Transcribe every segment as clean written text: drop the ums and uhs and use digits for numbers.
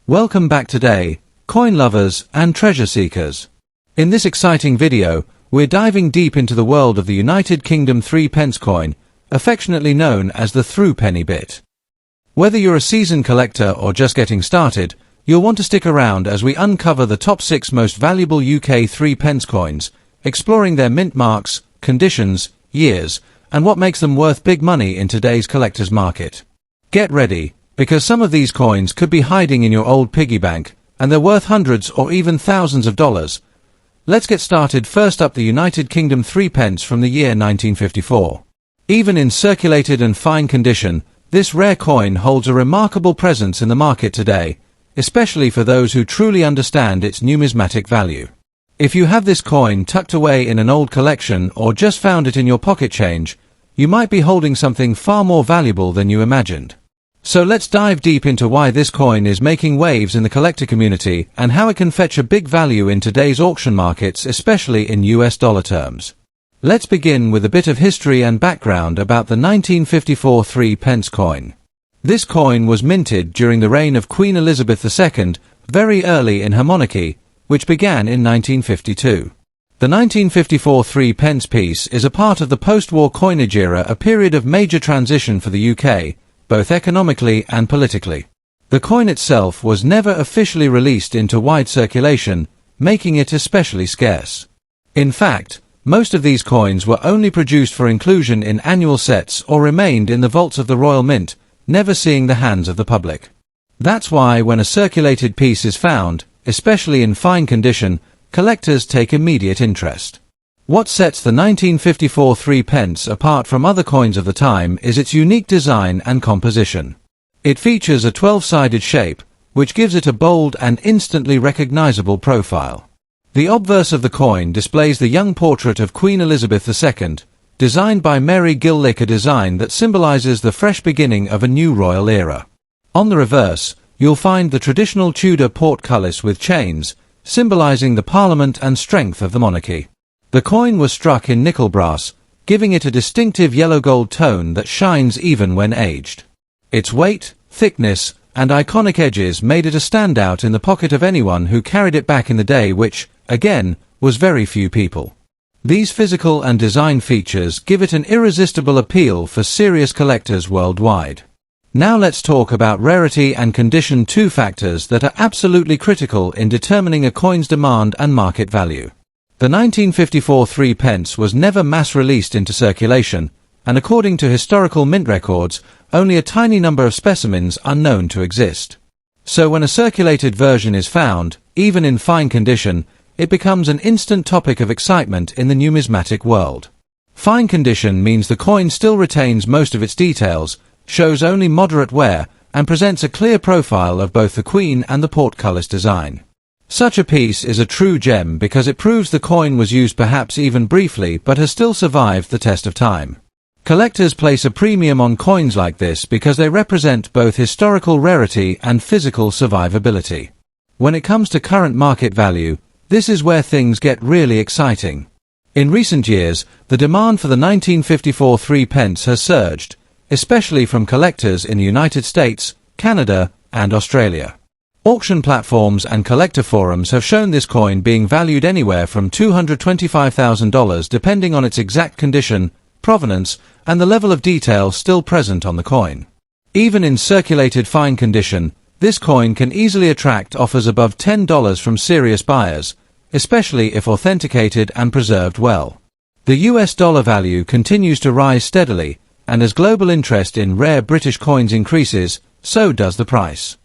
Welcome back today, coin lovers and treasure seekers. In this exciting video, we're diving deep into the world of the United Kingdom 3p coin, affectionately known as the threepenny bit. Whether you're a seasoned collector or just getting started, you'll want to stick around as we uncover the top 6 most valuable UK 3p coins, exploring their mint marks, conditions, years, and what makes them worth big money in today's collector's market. Get ready, because some of these coins could be hiding in your old piggy bank, and they're worth hundreds or even thousands of dollars. Let's get started. First up, the United Kingdom 3p from the year 1954. Even in circulated and fine condition, this rare coin holds a remarkable presence in the market today, especially for those who truly understand its numismatic value. If you have this coin tucked away in an old collection or just found it in your pocket change, you might be holding something far more valuable than you imagined. So let's dive deep into why this coin is making waves in the collector community and how it can fetch a big value in today's auction markets, especially in US dollar terms. Let's begin with a bit of history and background about the 1954 3p coin. This coin was minted during the reign of Queen Elizabeth II, very early in her monarchy, which began in 1952. The 1954 3p piece is a part of the post-war coinage era, a period of major transition for the UK, both economically and politically. The coin itself was never officially released into wide circulation, making it especially scarce. In fact, most of these coins were only produced for inclusion in annual sets or remained in the vaults of the Royal Mint, never seeing the hands of the public. That's why when a circulated piece is found, especially in fine condition, collectors take immediate interest. What sets the 1954 3p apart from other coins of the time is its unique design and composition. It features a 12-sided shape, which gives it a bold and instantly recognizable profile. The obverse of the coin displays the young portrait of Queen Elizabeth II, designed by Mary Gillick, a design that symbolizes the fresh beginning of a new royal era. On the reverse, you'll find the traditional Tudor portcullis with chains, symbolizing the Parliament and strength of the monarchy. The coin was struck in nickel brass, giving it a distinctive yellow-gold tone that shines even when aged. Its weight, thickness, and iconic edges made it a standout in the pocket of anyone who carried it back in the day, which, again, was very few people. These physical and design features give it an irresistible appeal for serious collectors worldwide. Now let's talk about rarity and condition, two factors that are absolutely critical in determining a coin's demand and market value. The 1954 3p was never mass-released into circulation, and according to historical mint records, only a tiny number of specimens are known to exist. So when a circulated version is found, even in fine condition, it becomes an instant topic of excitement in the numismatic world. Fine condition means the coin still retains most of its details, shows only moderate wear, and presents a clear profile of both the Queen and the portcullis design. Such a piece is a true gem because it proves the coin was used perhaps even briefly but has still survived the test of time. Collectors place a premium on coins like this because they represent both historical rarity and physical survivability. When it comes to current market value, this is where things get really exciting. In recent years, the demand for the 1954 3p has surged, especially from collectors in the United States, Canada, and Australia. Auction platforms and collector forums have shown this coin being valued anywhere from $225,000 depending on its exact condition, provenance, and the level of detail still present on the coin. Even in circulated fine condition, this coin can easily attract offers above $10 from serious buyers, especially if authenticated and preserved well. The US dollar value continues to rise steadily, and as global interest in rare British coins increases, so does the price.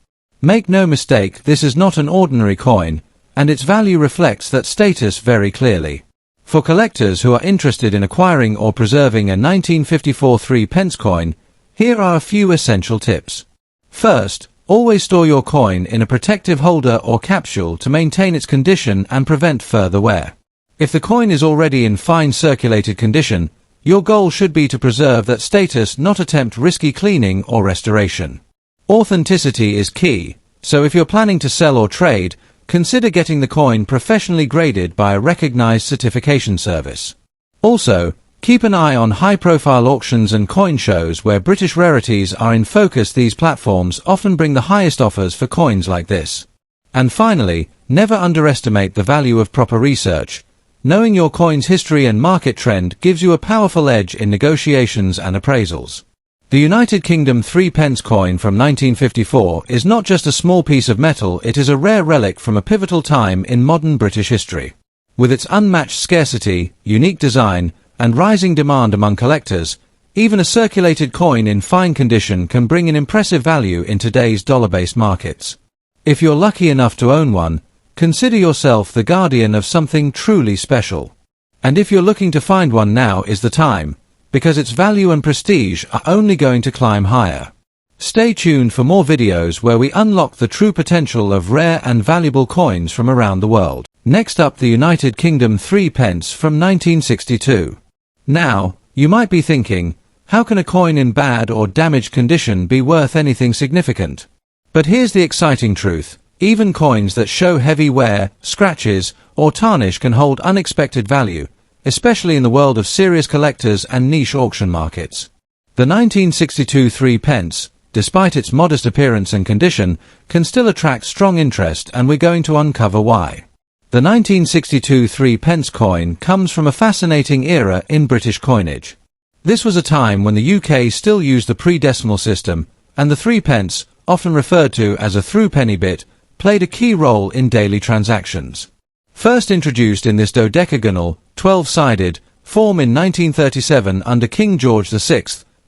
Make no mistake, this is not an ordinary coin, and its value reflects that status very clearly. For collectors who are interested in acquiring or preserving a 1954 3p coin, here are a few essential tips. First, always store your coin in a protective holder or capsule to maintain its condition and prevent further wear. If the coin is already in fine circulated condition, your goal should be to preserve that status, not attempt risky cleaning or restoration. Authenticity is key, so if you're planning to sell or trade, consider getting the coin professionally graded by a recognized certification service. Also, Keep an eye on high-profile auctions and coin shows where British rarities are in focus. These platforms often bring the highest offers for coins like this. And finally, never underestimate the value of proper research. Knowing your coin's history and market trend gives you a powerful edge in negotiations and appraisals. The United Kingdom 3 pence coin from 1954 is not just a small piece of metal, it is a rare relic from a pivotal time in modern British history. With its unmatched scarcity, unique design, and rising demand among collectors, even a circulated coin in fine condition can bring an impressive value in today's dollar-based markets. If you're lucky enough to own one, consider yourself the guardian of something truly special. And if you're looking to find one, now is the time, because its value and prestige are only going to climb higher. Stay tuned for more videos where we unlock the true potential of rare and valuable coins from around the world. Next up, the United Kingdom 3 pence from 1962. Now, you might be thinking, how can a coin in bad or damaged condition be worth anything significant? But here's the exciting truth. Even coins that show heavy wear, scratches, or tarnish can hold unexpected value, especially in the world of serious collectors and niche auction markets. The 1962 3 pence, despite its modest appearance and condition, can still attract strong interest, and we're going to uncover why. The 1962 3 pence coin comes from a fascinating era in British coinage. This was a time when the UK still used the pre-decimal system, and the 3 pence, often referred to as a threepenny bit, played a key role in daily transactions. First introduced in this dodecagonal, 12-sided, form in 1937 under King George VI,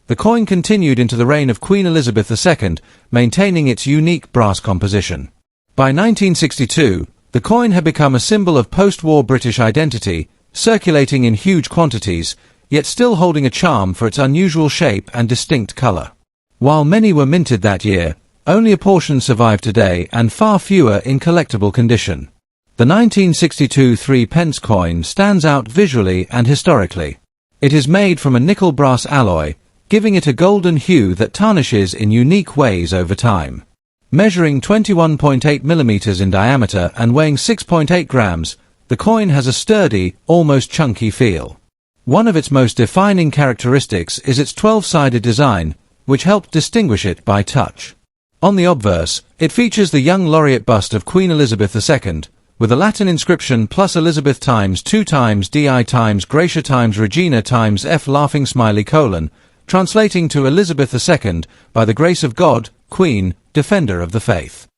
the coin continued into the reign of Queen Elizabeth II, maintaining its unique brass composition. By 1962, the coin had become a symbol of post-war British identity, circulating in huge quantities, yet still holding a charm for its unusual shape and distinct colour. While many were minted that year, only a portion survive today, and far fewer in collectible condition. The 1962 3 pence coin stands out visually and historically. It is made from a nickel-brass alloy, giving it a golden hue that tarnishes in unique ways over time. Measuring 21.8 mm in diameter and weighing 6.8 grams, the coin has a sturdy, almost chunky feel. One of its most defining characteristics is its 12-sided design, which helped distinguish it by touch. On the obverse, it features the young laureate bust of Queen Elizabeth II, with a Latin inscription plus Elizabeth times 2 times Di times Gracia times Regina times F laughing smiley colon, translating to Elizabeth II, by the grace of God, Queen, Defender of the Faith.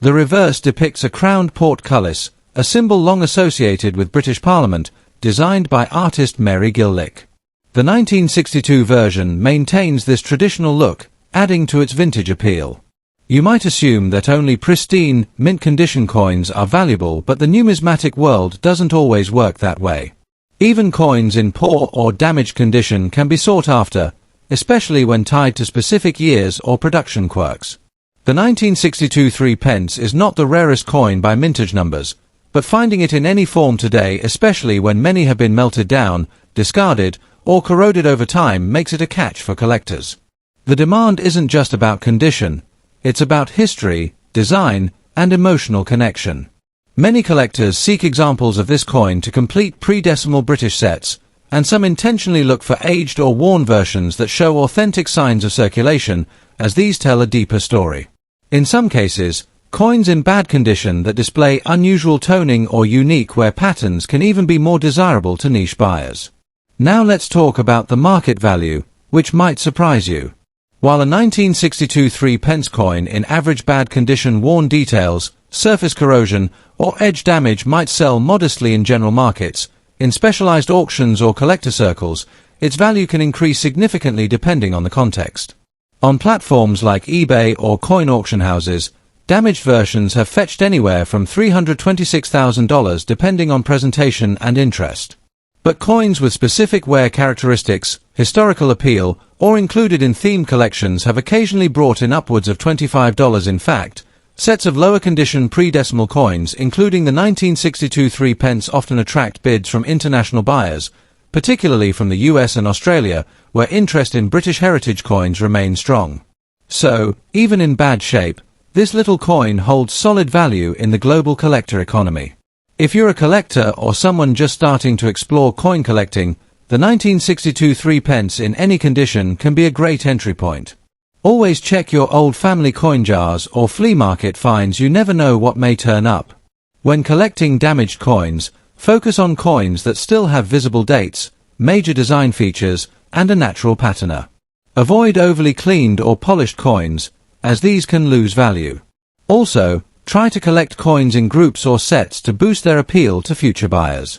The reverse depicts a crowned portcullis, a symbol long associated with British Parliament, designed by artist Mary Gillick. The 1962 version maintains this traditional look, adding to its vintage appeal. You might assume that only pristine, mint-condition coins are valuable, but the numismatic world doesn't always work that way. Even coins in poor or damaged condition can be sought after, especially when tied to specific years or production quirks. The 1962 3 pence is not the rarest coin by mintage numbers, but finding it in any form today, especially when many have been melted down, discarded, or corroded over time, makes it a catch for collectors. The demand isn't just about condition. It's about history, design, and emotional connection. Many collectors seek examples of this coin to complete pre-decimal British sets, and some intentionally look for aged or worn versions that show authentic signs of circulation, as these tell a deeper story. In some cases, coins in bad condition that display unusual toning or unique wear patterns can even be more desirable to niche buyers. Now let's talk about the market value, which might surprise you. While a 1962 3 pence coin in average bad condition, worn details, surface corrosion, or edge damage might sell modestly in general markets, in specialized auctions or collector circles, its value can increase significantly depending on the context. On platforms like eBay or coin auction houses, damaged versions have fetched anywhere from $326,000 depending on presentation and interest. But coins with specific wear characteristics, historical appeal, or included in themed collections have occasionally brought in upwards of $25. In fact, sets of lower condition pre-decimal coins, including the 1962 3 pence, often attract bids from international buyers, particularly from the US and Australia, where interest in British heritage coins remains strong. So, even in bad shape, this little coin holds solid value in the global collector economy. If you're a collector or someone just starting to explore coin collecting, the 1962 3 pence in any condition can be a great entry point. Always check your old family coin jars or flea market finds. You never know what may turn up. When collecting damaged coins, focus on coins that still have visible dates, major design features, and a natural patina. Avoid overly cleaned or polished coins, as these can lose value. Also, try to collect coins in groups or sets to boost their appeal to future buyers.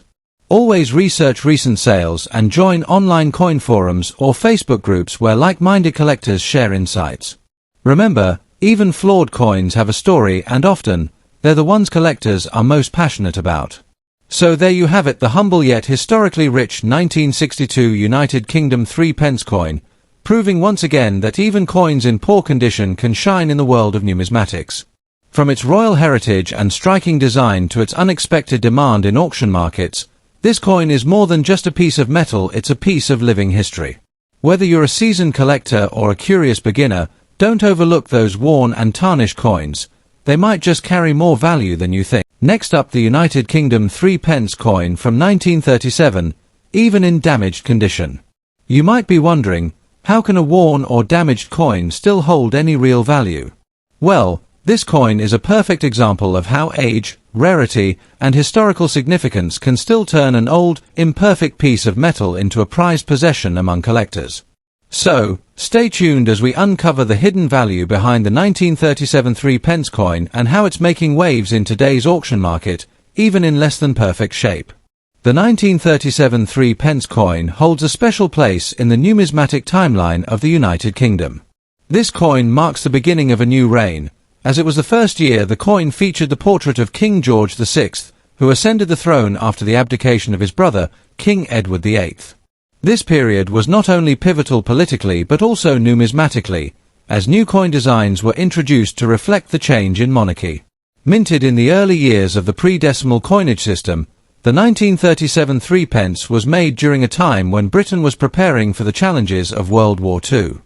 Always research recent sales and join online coin forums or Facebook groups where like-minded collectors share insights. Remember, even flawed coins have a story, and often, they're the ones collectors are most passionate about. So there you have it, the humble yet historically rich 1962 United Kingdom 3 pence coin, proving once again that even coins in poor condition can shine in the world of numismatics. From its royal heritage and striking design to its unexpected demand in auction markets, this coin is more than just a piece of metal, it's a piece of living history. Whether you're a seasoned collector or a curious beginner, don't overlook those worn and tarnished coins. They might just carry more value than you think. Next up, the United Kingdom 3 pence coin from 1937, even in damaged condition. You might be wondering, how can a worn or damaged coin still hold any real value? Well, this coin is a perfect example of how age, rarity, and historical significance can still turn an old, imperfect piece of metal into a prized possession among collectors. So, stay tuned as we uncover the hidden value behind the 1937 3 pence coin and how it's making waves in today's auction market, even in less than perfect shape. The 1937 3 pence coin holds a special place in the numismatic timeline of the United Kingdom. This coin marks the beginning of a new reign, as it was the first year the coin featured the portrait of King George VI, who ascended the throne after the abdication of his brother, King Edward VIII. This period was not only pivotal politically but also numismatically, as new coin designs were introduced to reflect the change in monarchy. Minted in the early years of the pre-decimal coinage system, the 1937 3 pence was made during a time when Britain was preparing for the challenges of World War II.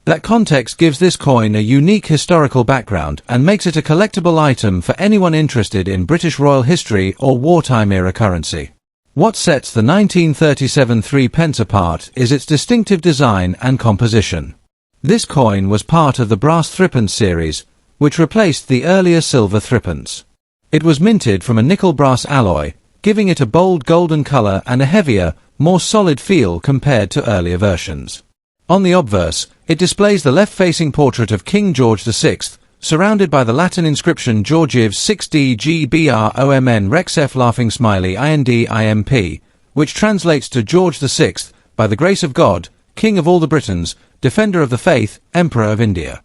That context gives this coin a unique historical background and makes it a collectible item for anyone interested in British royal history or wartime-era currency. What sets the 1937 3 pence apart is its distinctive design and composition. This coin was part of the brass threepence series, which replaced the earlier silver threepence. It was minted from a nickel-brass alloy, giving it a bold golden color and a heavier, more solid feel compared to earlier versions. On the obverse, it displays the left-facing portrait of King George VI, surrounded by the Latin inscription Georgiev 6DGBROMN Rex F laughing smiley INDIMP, which translates to George VI, by the grace of God, King of all the Britons, Defender of the Faith, Emperor of India.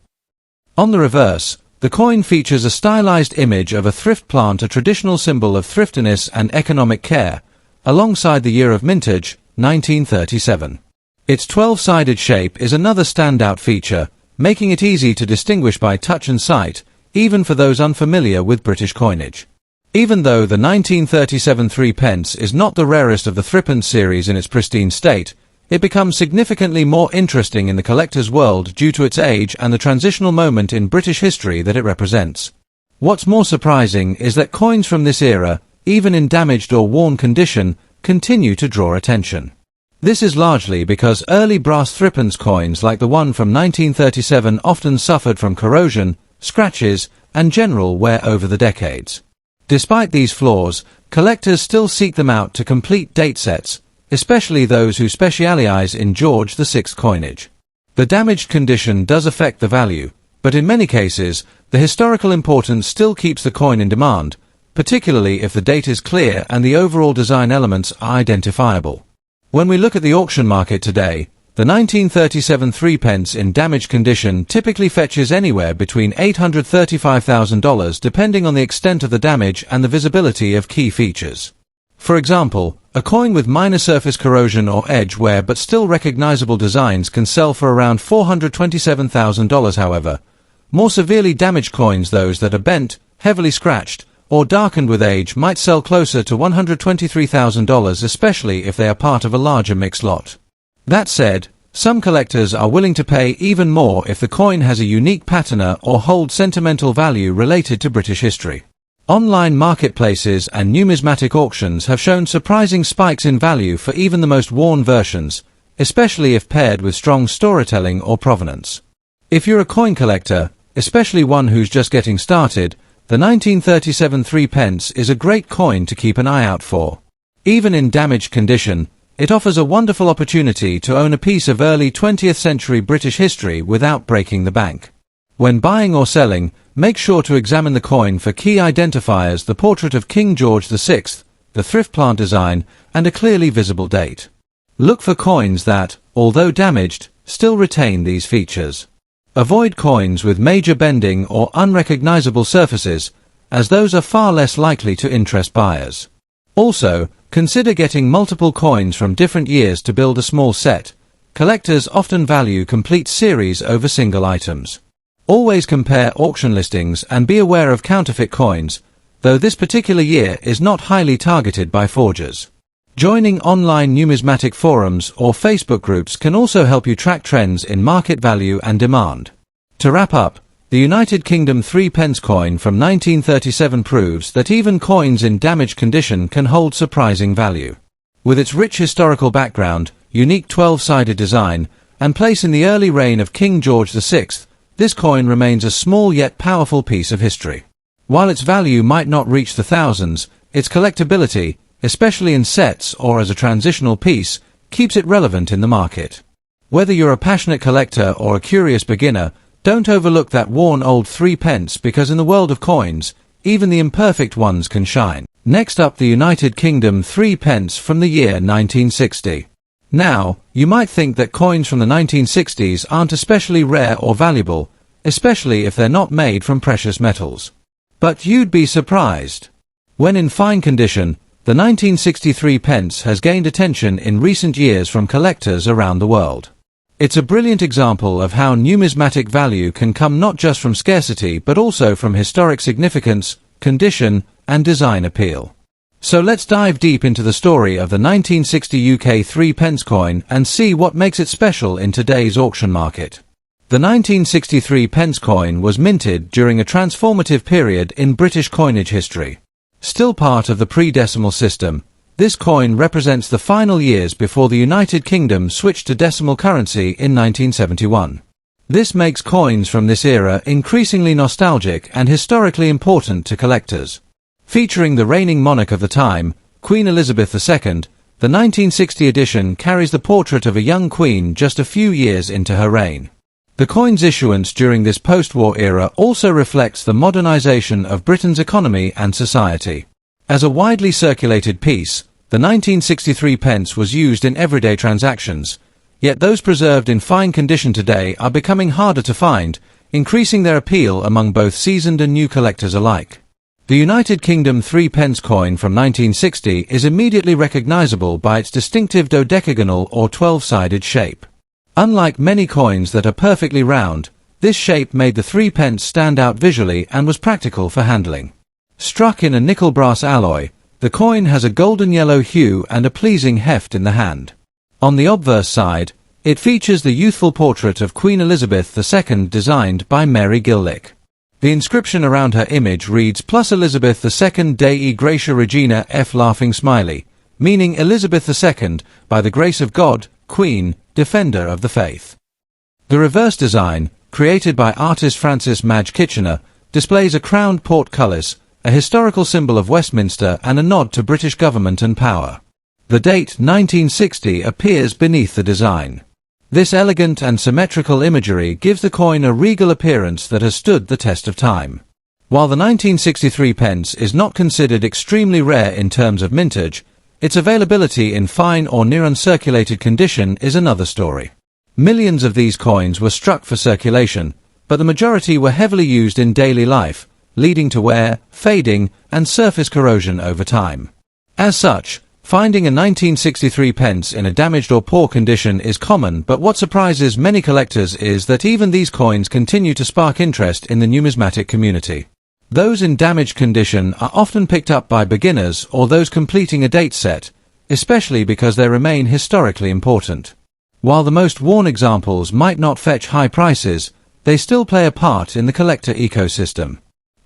On the reverse, the coin features a stylized image of a thrift plant, a traditional symbol of thriftiness and economic care, alongside the year of mintage, 1937. Its 12-sided shape is another standout feature, making it easy to distinguish by touch and sight, even for those unfamiliar with British coinage. Even though the 1937 3 pence is not the rarest of the threepence series in its pristine state, it becomes significantly more interesting in the collector's world due to its age and the transitional moment in British history that it represents. What's more surprising is that coins from this era, even in damaged or worn condition, continue to draw attention. This is largely because early brass threepence coins like the one from 1937 often suffered from corrosion, scratches, and general wear over the decades. Despite these flaws, collectors still seek them out to complete date sets, especially those who specialize in George VI coinage. The damaged condition does affect the value, but in many cases, the historical importance still keeps the coin in demand, particularly if the date is clear and the overall design elements are identifiable. When we look at the auction market today, the 1937 3 pence in damaged condition typically fetches anywhere between $835,000 depending on the extent of the damage and the visibility of key features. For example, a coin with minor surface corrosion or edge wear but still recognizable designs can sell for around $427,000 however. More severely damaged coins, those that are bent, heavily scratched, or darkened with age, might sell closer to $123,000, especially if they are part of a larger mixed lot. That said, some collectors are willing to pay even more if the coin has a unique patina or holds sentimental value related to British history. Online marketplaces and numismatic auctions have shown surprising spikes in value for even the most worn versions, especially if paired with strong storytelling or provenance. If you're a coin collector, especially one who's just getting started, the 1937 3 pence is a great coin to keep an eye out for. Even in damaged condition, it offers a wonderful opportunity to own a piece of early 20th century British history without breaking the bank. When buying or selling, make sure to examine the coin for key identifiers: the portrait of King George VI, the thrift plant design, and a clearly visible date. Look for coins that, although damaged, still retain these features. Avoid coins with major bending or unrecognizable surfaces, as those are far less likely to interest buyers. Also, consider getting multiple coins from different years to build a small set. Collectors often value complete series over single items. Always compare auction listings and be aware of counterfeit coins, though this particular year is not highly targeted by forgers. Joining online numismatic forums or Facebook groups can also help you track trends in market value and demand. To wrap up, the United Kingdom 3 pence coin from 1937 proves that even coins in damaged condition can hold surprising value. With its rich historical background, unique 12-sided design, and place in the early reign of King George VI, this coin remains a small yet powerful piece of history. While its value might not reach the thousands, its collectability, especially in sets or as a transitional piece, keeps it relevant in the market. Whether you're a passionate collector or a curious beginner, don't overlook that worn old 3 pence, because in the world of coins, even the imperfect ones can shine. Next up, the United Kingdom 3 pence from the year 1960. Now, you might think that coins from the 1960s aren't especially rare or valuable, especially if they're not made from precious metals. But you'd be surprised. When in fine condition, the 1963 pence has gained attention in recent years from collectors around the world. It's a brilliant example of how numismatic value can come not just from scarcity but also from historic significance, condition, and design appeal. So let's dive deep into the story of the 1960 UK 3 pence coin and see what makes it special in today's auction market. The 1963 pence coin was minted during a transformative period in British coinage history. Still part of the pre-decimal system, this coin represents the final years before the United Kingdom switched to decimal currency in 1971. This makes coins from this era increasingly nostalgic and historically important to collectors. Featuring the reigning monarch of the time, Queen Elizabeth II, the 1960 edition carries the portrait of a young queen just a few years into her reign. The coin's issuance during this post-war era also reflects the modernization of Britain's economy and society. As a widely circulated piece, the 1963 pence was used in everyday transactions, yet those preserved in fine condition today are becoming harder to find, increasing their appeal among both seasoned and new collectors alike. The United Kingdom 3 pence coin from 1960 is immediately recognizable by its distinctive dodecagonal or 12-sided shape. Unlike many coins that are perfectly round, this shape made the 3 pence stand out visually and was practical for handling. Struck in a nickel brass alloy, the coin has a golden yellow hue and a pleasing heft in the hand. On the obverse side, it features the youthful portrait of Queen Elizabeth II designed by Mary Gillick. The inscription around her image reads "Plus Elizabeth II Dei Gratia Regina F Laughing Smiley," meaning Elizabeth II, by the grace of God, Queen, Defender of the Faith. The reverse design, created by artist Francis Madge Kitchener, displays a crowned portcullis, a historical symbol of Westminster and a nod to British government and power. The date 1960 appears beneath the design. This elegant and symmetrical imagery gives the coin a regal appearance that has stood the test of time. While the 1963 pence is not considered extremely rare in terms of mintage, its availability in fine or near uncirculated condition is another story. Millions of these coins were struck for circulation, but the majority were heavily used in daily life, leading to wear, fading, and surface corrosion over time. As such, finding a 1963 pence in a damaged or poor condition is common, but what surprises many collectors is that even these coins continue to spark interest in the numismatic community. Those in damaged condition are often picked up by beginners or those completing a date set, especially because they remain historically important. While the most worn examples might not fetch high prices, they still play a part in the collector ecosystem.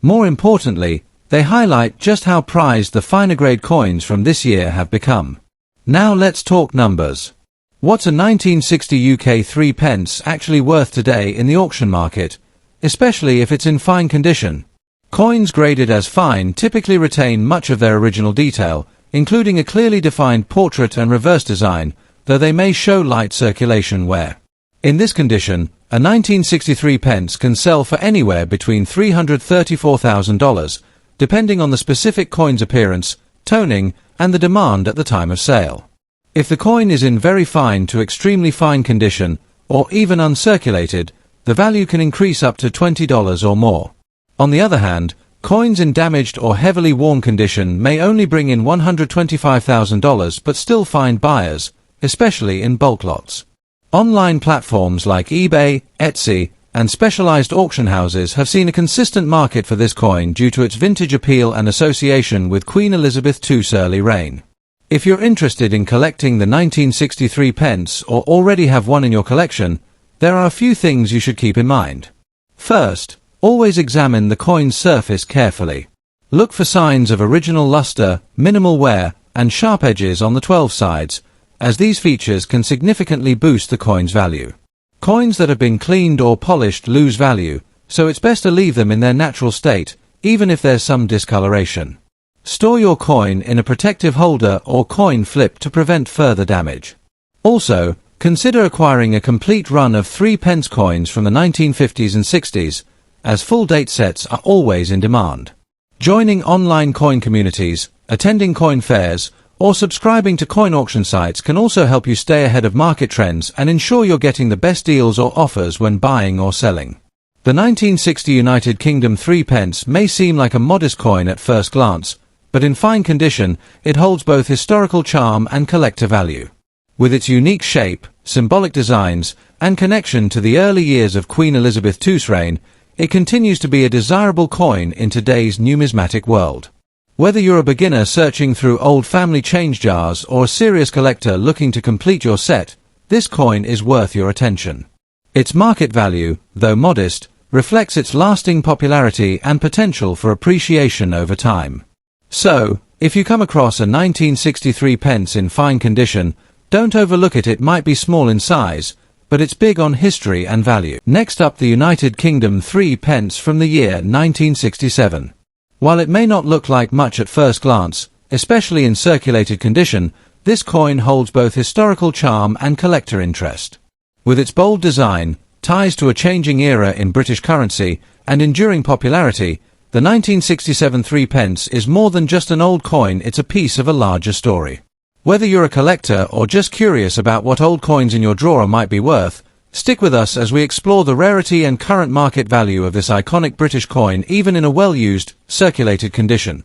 More importantly, They highlight just how prized the finer grade coins from this year have become. Now let's talk numbers. What's a 1960 UK 3 pence actually worth today in the auction market, especially if it's in fine condition? Coins graded as fine typically retain much of their original detail, including a clearly defined portrait and reverse design, though they may show light circulation wear. In this condition, a 1963 pence can sell for anywhere between $334,000, depending on the specific coin's appearance, toning, and the demand at the time of sale. If the coin is in very fine to extremely fine condition, or even uncirculated, the value can increase up to $20 or more. On the other hand, coins in damaged or heavily worn condition may only bring in $125,000 but still find buyers, especially in bulk lots. Online platforms like eBay, Etsy, and specialized auction houses have seen a consistent market for this coin due to its vintage appeal and association with Queen Elizabeth II's early reign. If you're interested in collecting the 1963 pence or already have one in your collection, there are a few things you should keep in mind. First, always examine the coin's surface carefully. Look for signs of original luster, minimal wear, and sharp edges on the 12 sides, as these features can significantly boost the coin's value. Coins that have been cleaned or polished lose value, so it's best to leave them in their natural state, even if there's some discoloration. Store your coin in a protective holder or coin flip to prevent further damage. Also, consider acquiring a complete run of 3 pence coins from the 1950s and 60s, as full date sets are always in demand. Joining online coin communities, attending coin fairs, or subscribing to coin auction sites can also help you stay ahead of market trends and ensure you're getting the best deals or offers when buying or selling. The 1960 United Kingdom 3 pence may seem like a modest coin at first glance, but in fine condition, it holds both historical charm and collector value. With its unique shape, symbolic designs, and connection to the early years of Queen Elizabeth II's reign, it continues to be a desirable coin in today's numismatic world. Whether you're a beginner searching through old family change jars or a serious collector looking to complete your set, this coin is worth your attention. Its market value, though modest, reflects its lasting popularity and potential for appreciation over time. So, if you come across a 1963 pence in fine condition, don't overlook it. It might be small in size, but it's big on history and value. Next up, the United Kingdom 3 pence from the year 1967. While it may not look like much at first glance, especially in circulated condition, this coin holds both historical charm and collector interest. With its bold design, ties to a changing era in British currency, and enduring popularity, the 1967 3 pence is more than just an old coin. It's a piece of a larger story. Whether you're a collector or just curious about what old coins in your drawer might be worth, stick with us as we explore the rarity and current market value of this iconic British coin, even in a well-used, circulated condition.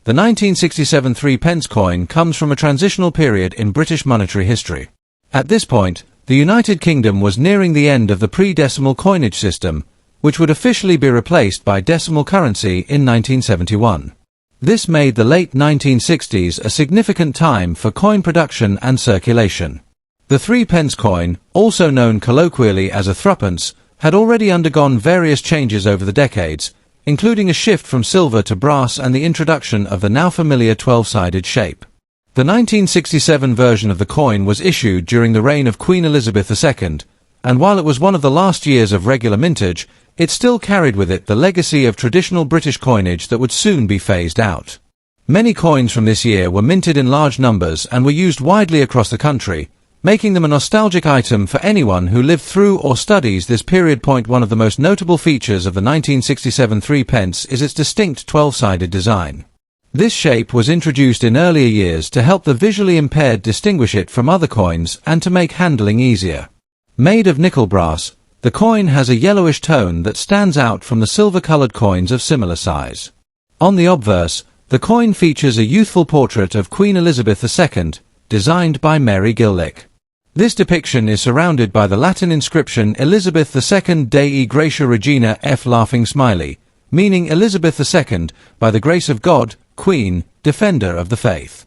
The 1967 3 pence coin comes from a transitional period in British monetary history. At this point, the United Kingdom was nearing the end of the pre-decimal coinage system, which would officially be replaced by decimal currency in 1971. This made the late 1960s a significant time for coin production and circulation. The 3 pence coin, also known colloquially as a threepence, had already undergone various changes over the decades, including a shift from silver to brass and the introduction of the now familiar 12-sided shape. The 1967 version of the coin was issued during the reign of Queen Elizabeth II, and while it was one of the last years of regular mintage, it still carried with it the legacy of traditional British coinage that would soon be phased out. Many coins from this year were minted in large numbers and were used widely across the country, making them a nostalgic item for anyone who lived through or studies this period. One of the most notable features of the 1967 3 pence is its distinct 12-sided design. This shape was introduced in earlier years to help the visually impaired distinguish it from other coins and to make handling easier. Made of nickel brass, the coin has a yellowish tone that stands out from the silver-colored coins of similar size. On the obverse, the coin features a youthful portrait of Queen Elizabeth II, designed by Mary Gillick. This depiction is surrounded by the Latin inscription Elizabeth II Dei Gratia Regina F laughing smiley, meaning Elizabeth II, by the grace of God, Queen, Defender of the Faith.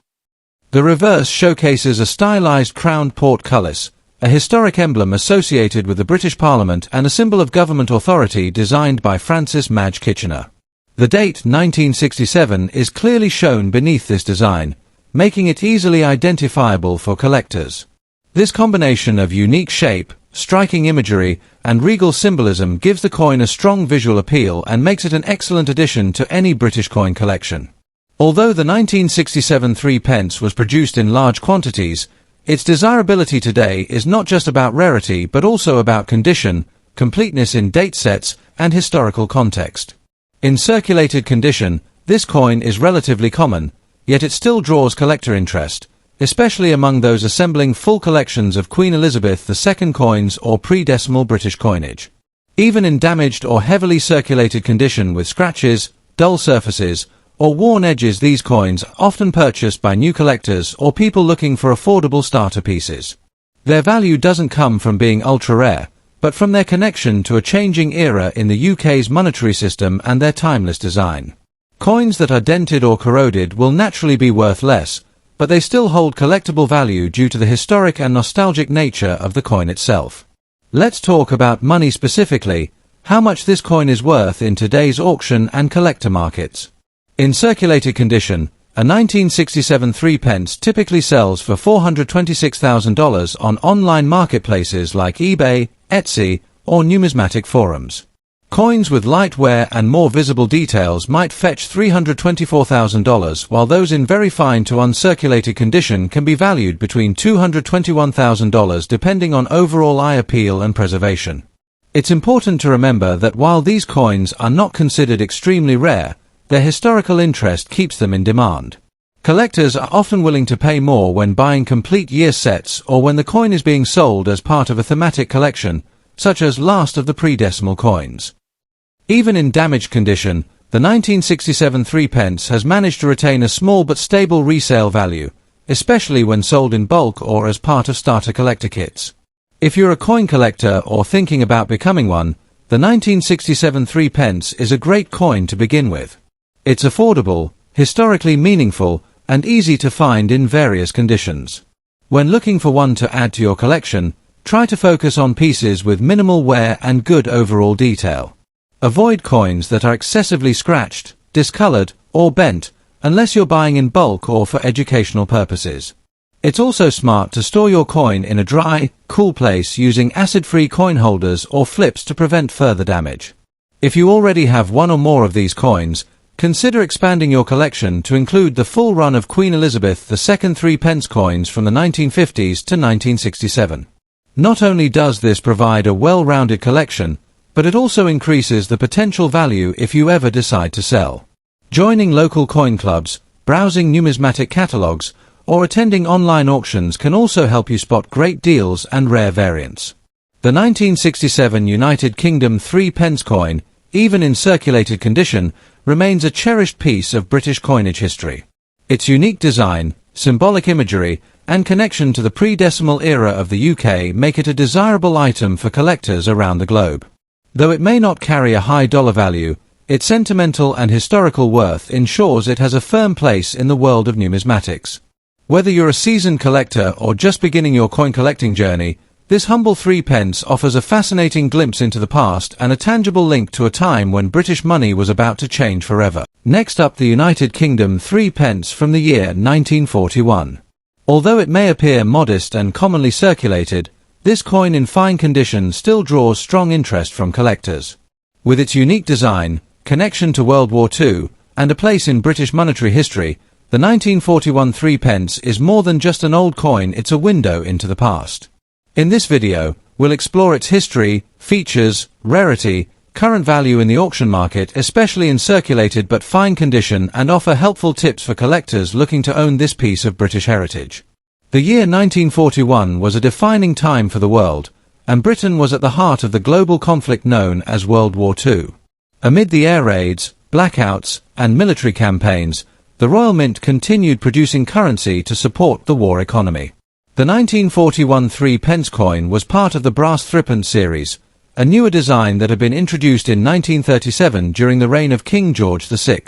The reverse showcases a stylized crowned portcullis, a historic emblem associated with the British Parliament and a symbol of government authority designed by Francis Madge Kitchener. The date 1967 is clearly shown beneath this design, making it easily identifiable for collectors. This combination of unique shape, striking imagery, and regal symbolism gives the coin a strong visual appeal and makes it an excellent addition to any British coin collection. Although the 1967 3 pence was produced in large quantities, its desirability today is not just about rarity but also about condition, completeness in date sets, and historical context. In circulated condition, this coin is relatively common, yet it still draws collector interest, especially among those assembling full collections of Queen Elizabeth II coins or pre-decimal British coinage. Even in damaged or heavily circulated condition with scratches, dull surfaces, or worn edges, these coins are often purchased by new collectors or people looking for affordable starter pieces. Their value doesn't come from being ultra-rare, but from their connection to a changing era in the UK's monetary system and their timeless design. Coins that are dented or corroded will naturally be worth less, but they still hold collectible value due to the historic and nostalgic nature of the coin itself. Let's talk about money specifically, how much this coin is worth in today's auction and collector markets. In circulated condition, a 1967 3 pence typically sells for $426,000 on online marketplaces like eBay, Etsy, or numismatic forums. Coins with light wear and more visible details might fetch $324,000, while those in very fine to uncirculated condition can be valued between $221,000 depending on overall eye appeal and preservation. It's important to remember that while these coins are not considered extremely rare, their historical interest keeps them in demand. Collectors are often willing to pay more when buying complete year sets or when the coin is being sold as part of a thematic collection, such as last of the pre-decimal coins. Even in damaged condition, the 1967 3 pence has managed to retain a small but stable resale value, especially when sold in bulk or as part of starter collector kits. If you're a coin collector or thinking about becoming one, the 1967 3 pence is a great coin to begin with. It's affordable, historically meaningful, and easy to find in various conditions. When looking for one to add to your collection, try to focus on pieces with minimal wear and good overall detail. Avoid coins that are excessively scratched, discolored, or bent, unless you're buying in bulk or for educational purposes. It's also smart to store your coin in a dry, cool place using acid-free coin holders or flips to prevent further damage. If you already have one or more of these coins, consider expanding your collection to include the full run of Queen Elizabeth II 3 pence coins from the 1950s to 1967. Not only does this provide a well-rounded collection, but it also increases the potential value if you ever decide to sell. Joining local coin clubs, browsing numismatic catalogs, or attending online auctions can also help you spot great deals and rare variants. The 1967 United Kingdom 3 pence coin, even in circulated condition, remains a cherished piece of British coinage history. Its unique design, symbolic imagery, and connection to the pre-decimal era of the UK make it a desirable item for collectors around the globe. Though it may not carry a high dollar value, its sentimental and historical worth ensures it has a firm place in the world of numismatics. Whether you're a seasoned collector or just beginning your coin collecting journey, this humble 3 pence offers a fascinating glimpse into the past and a tangible link to a time when British money was about to change forever. Next up, the United Kingdom 3 pence from the year 1941. Although it may appear modest and commonly circulated, this coin in fine condition still draws strong interest from collectors. With its unique design, connection to World War II, and a place in British monetary history, the 1941 3 pence is more than just an old coin, it's a window into the past. In this video, we'll explore its history, features, rarity, current value in the auction market, especially in circulated but fine condition, and offer helpful tips for collectors looking to own this piece of British heritage. The year 1941 was a defining time for the world, and Britain was at the heart of the global conflict known as World War II. Amid the air raids, blackouts, and military campaigns, the Royal Mint continued producing currency to support the war economy. The 1941 3 pence coin was part of the brass threepence series, a newer design that had been introduced in 1937 during the reign of King George VI.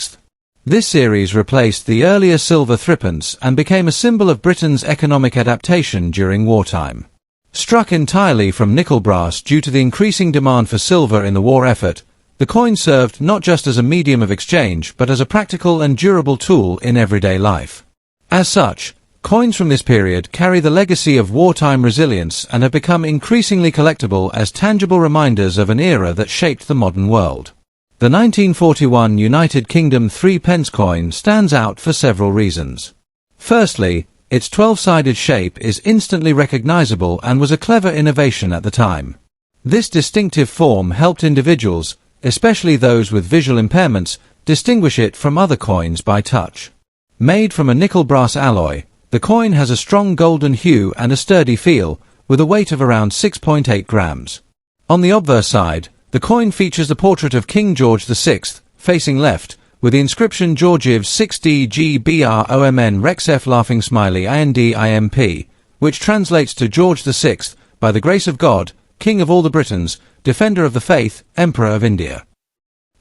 This series replaced the earlier silver threepence and became a symbol of Britain's economic adaptation during wartime. Struck entirely from nickel brass due to the increasing demand for silver in the war effort, The coin served not just as a medium of exchange, but as a practical and durable tool in everyday life. As such, coins from this period carry the legacy of wartime resilience and have become increasingly collectible as tangible reminders of an era that shaped the modern world. The 1941 United Kingdom 3 pence coin stands out for several reasons. Firstly, its 12-sided shape is instantly recognizable and was a clever innovation at the time. This distinctive form helped individuals, especially those with visual impairments, distinguish it from other coins by touch. Made from a nickel-brass alloy, the coin has a strong golden hue and a sturdy feel, with a weight of around 6.8 grams. On the obverse side, the coin features the portrait of King George VI, facing left, with the inscription Georgiev 6DGBROMN Rexf Laughing Smiley INDIMP, which translates to George VI, by the grace of God, King of all the Britons, Defender of the Faith, Emperor of India.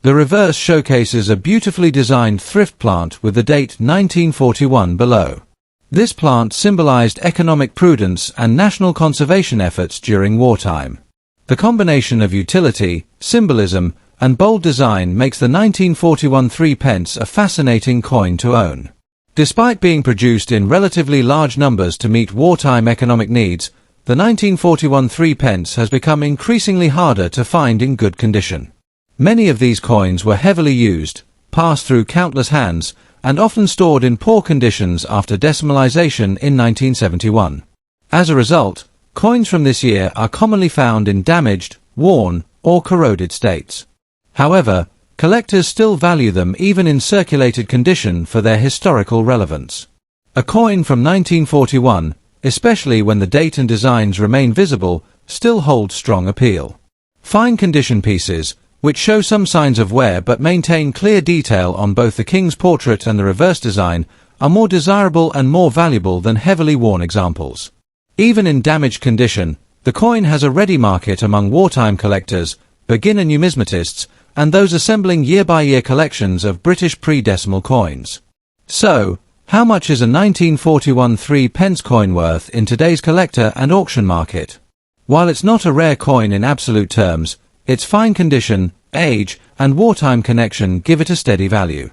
The reverse showcases a beautifully designed thrift plant with the date 1941 below. This plant symbolized economic prudence and national conservation efforts during wartime. The combination of utility, symbolism, and bold design makes the 1941 3 pence a fascinating coin to own. Despite being produced in relatively large numbers to meet wartime economic needs, the 1941 3 pence has become increasingly harder to find in good condition. Many of these coins were heavily used, passed through countless hands, and often stored in poor conditions after decimalization in 1971. As a result, coins from this year are commonly found in damaged, worn, or corroded states. However, collectors still value them even in circulated condition for their historical relevance. A coin from 1941, especially when the date and designs remain visible, still holds strong appeal. Fine condition pieces, which show some signs of wear but maintain clear detail on both the king's portrait and the reverse design, are more desirable and more valuable than heavily worn examples. Even in damaged condition, the coin has a ready market among wartime collectors, beginner numismatists, and those assembling year-by-year collections of British pre-decimal coins. So, how much is a 1941 3 pence coin worth in today's collector and auction market? While it's not a rare coin in absolute terms, its fine condition, age, and wartime connection give it a steady value.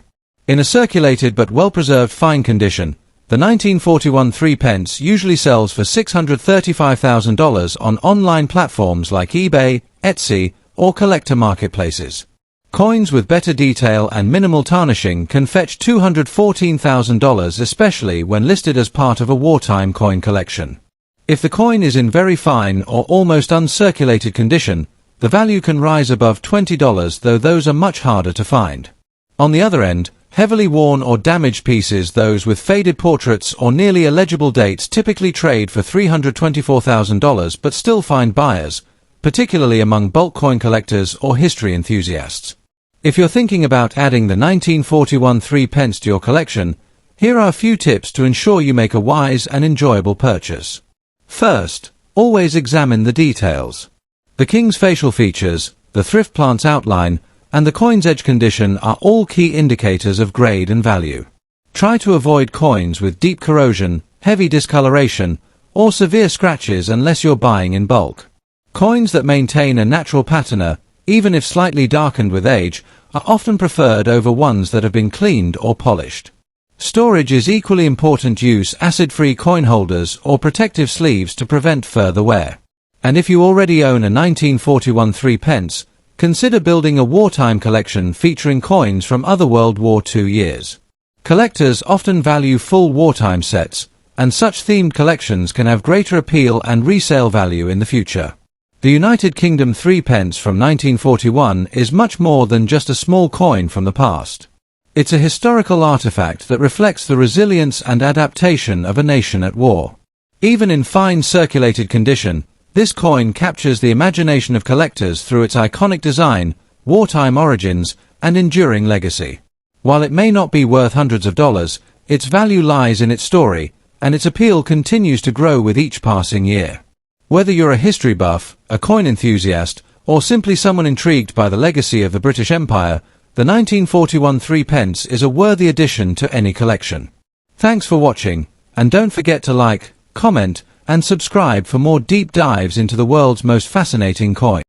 In a circulated but well-preserved fine condition, the 1941 3 pence usually sells for $635,000 on online platforms like eBay, Etsy, or collector marketplaces. Coins with better detail and minimal tarnishing can fetch $214,000, especially when listed as part of a wartime coin collection. If the coin is in very fine or almost uncirculated condition, the value can rise above $20, though those are much harder to find. On the other end, heavily worn or damaged pieces, those with faded portraits or nearly illegible dates, typically trade for $324,000 but still find buyers, particularly among bulk coin collectors or history enthusiasts. If you're thinking about adding the 1941 3 pence to your collection, here are a few tips to ensure you make a wise and enjoyable purchase. First, always examine the details. The king's facial features, the thrift plant's outline, and the coin's edge condition are all key indicators of grade and value. Try to avoid coins with deep corrosion, heavy discoloration, or severe scratches unless you're buying in bulk. Coins that maintain a natural patina, even if slightly darkened with age, are often preferred over ones that have been cleaned or polished. Storage is equally important. Use acid-free coin holders or protective sleeves to prevent further wear. And if you already own a 1941 3 pence, consider building a wartime collection featuring coins from other World War II years. Collectors often value full wartime sets, and such themed collections can have greater appeal and resale value in the future. The United Kingdom 3 pence from 1941 is much more than just a small coin from the past. It's a historical artifact that reflects the resilience and adaptation of a nation at war. Even in fine circulated condition, this coin captures the imagination of collectors through its iconic design, wartime origins, and enduring legacy. While it may not be worth hundreds of dollars, its value lies in its story, and its appeal continues to grow with each passing year. Whether you're a history buff, a coin enthusiast, or simply someone intrigued by the legacy of the British Empire, the 1941 3 pence is a worthy addition to any collection. Thanks for watching, and don't forget to like, comment, and subscribe for more deep dives into the world's most fascinating coins.